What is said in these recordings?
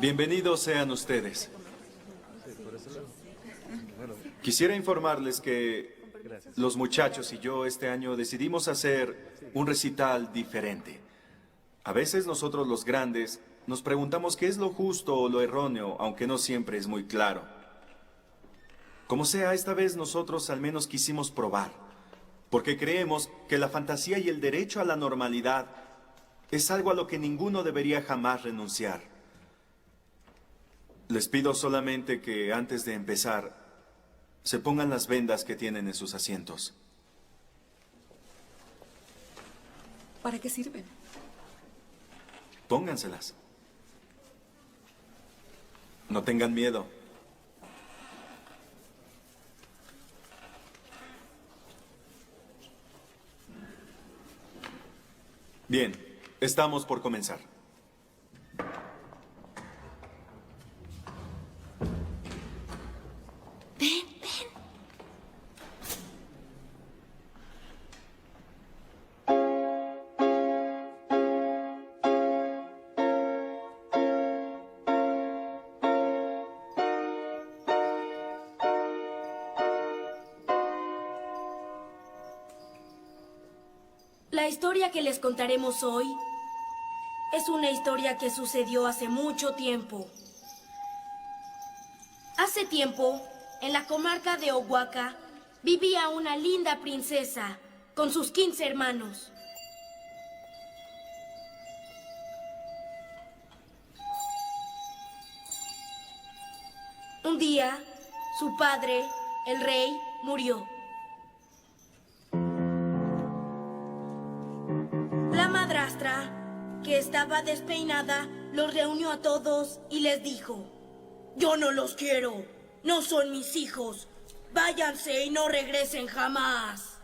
Bienvenidos sean ustedes. Quisiera informarles que los muchachos y yo este año decidimos hacer un recital diferente. A veces nosotros los grandes nos preguntamos qué es lo justo o lo erróneo, aunque no siempre es muy claro. Como sea, esta vez nosotros al menos quisimos probar, porque creemos que la fantasía y el derecho a la normalidad es algo a lo que ninguno debería jamás renunciar. Les pido solamente que antes de empezar se pongan las vendas que tienen en sus asientos. ¿Para qué sirven? Pónganselas. No tengan miedo. Bien, estamos por comenzar. La historia que les contaremos hoy es una historia que sucedió hace mucho tiempo. Hace tiempo, en la comarca de Oaxaca, vivía una linda princesa con sus 15 hermanos. Un día, su padre, el rey, murió. La madrastra, que estaba despeinada, los reunió a todos y les dijo: «Yo no los quiero, no son mis hijos, váyanse y no regresen jamás».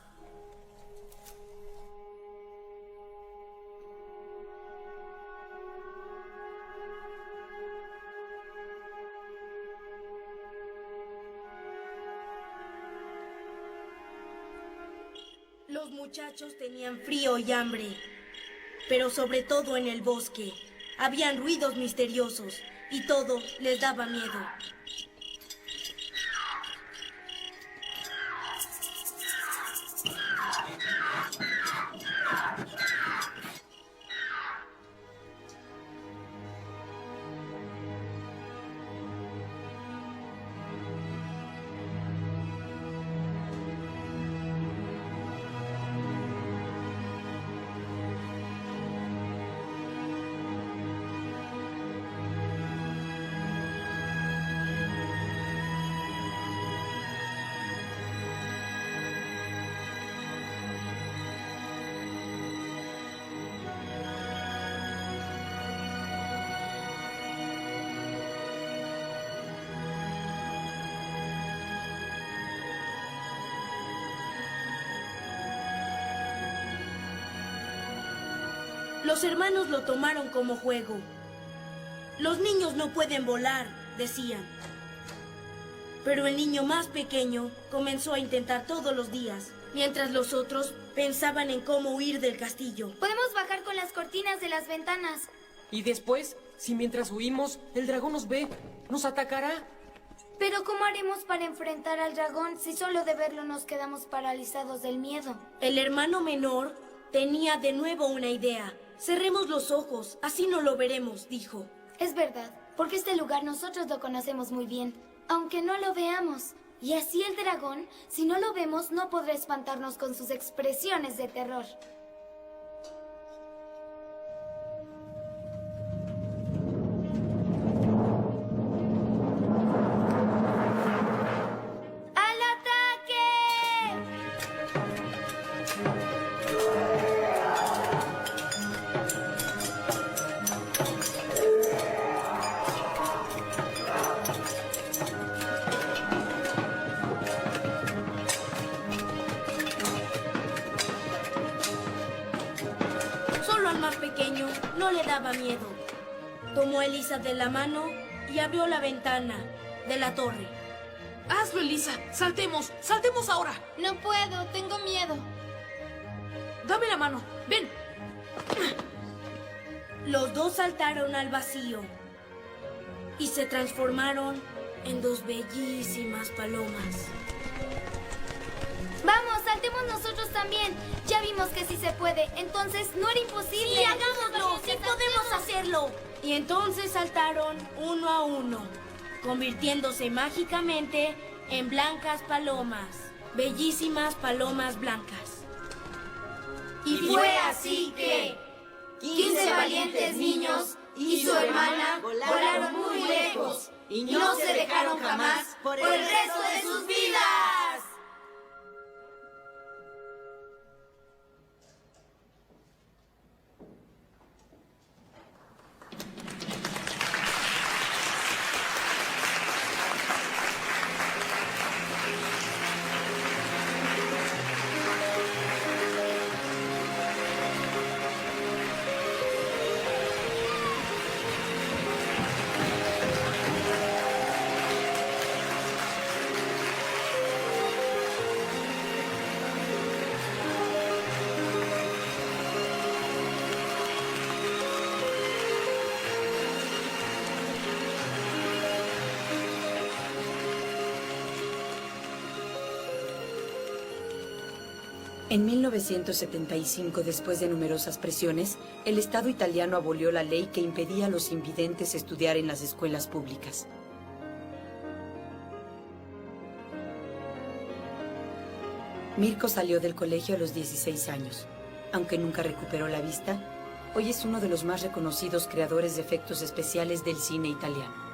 Los muchachos tenían frío y hambre, pero sobre todo en el bosque habían ruidos misteriosos y todo les daba miedo. Los hermanos lo tomaron como juego. Los niños no pueden volar, decían. Pero el niño más pequeño comenzó a intentar todos los días, mientras los otros pensaban en cómo huir del castillo. Podemos bajar con las cortinas de las ventanas. Y después, si mientras huimos, el dragón nos ve, ¿nos atacará? Pero ¿cómo haremos para enfrentar al dragón si solo de verlo nos quedamos paralizados del miedo? El hermano menor tenía de nuevo una idea. «Cerremos los ojos, así no lo veremos», dijo. Es verdad, porque este lugar nosotros lo conocemos muy bien, aunque no lo veamos. Y así el dragón, si no lo vemos, no podrá espantarnos con sus expresiones de terror. ¡Al ataque! Solo al más pequeño no le daba miedo. Tomó a Elisa de la mano y abrió la ventana de la torre. ¡Hazlo, Elisa! ¡Saltemos! ¡Saltemos ahora! No puedo, tengo miedo. ¡Dame la mano! ¡Ven! Los dos saltaron al vacío. y se transformaron en dos bellísimas palomas. Vamos, saltemos nosotros también. Ya vimos que sí se puede, entonces no era imposible. ¡Sí, hagámoslo! ¡Sí podemos hacerlo! Y entonces saltaron uno a uno, convirtiéndose mágicamente en blancas palomas. Bellísimas palomas blancas. Y fue así que 15 valientes niños y su hermana volaron muy lejos y no se dejaron jamás por el resto de sus vidas. En 1975, después de numerosas presiones, el Estado italiano abolió la ley que impedía a los invidentes estudiar en las escuelas públicas. Mirko salió del colegio a los 16 años. Aunque nunca recuperó la vista, hoy es uno de los más reconocidos creadores de efectos especiales del cine italiano.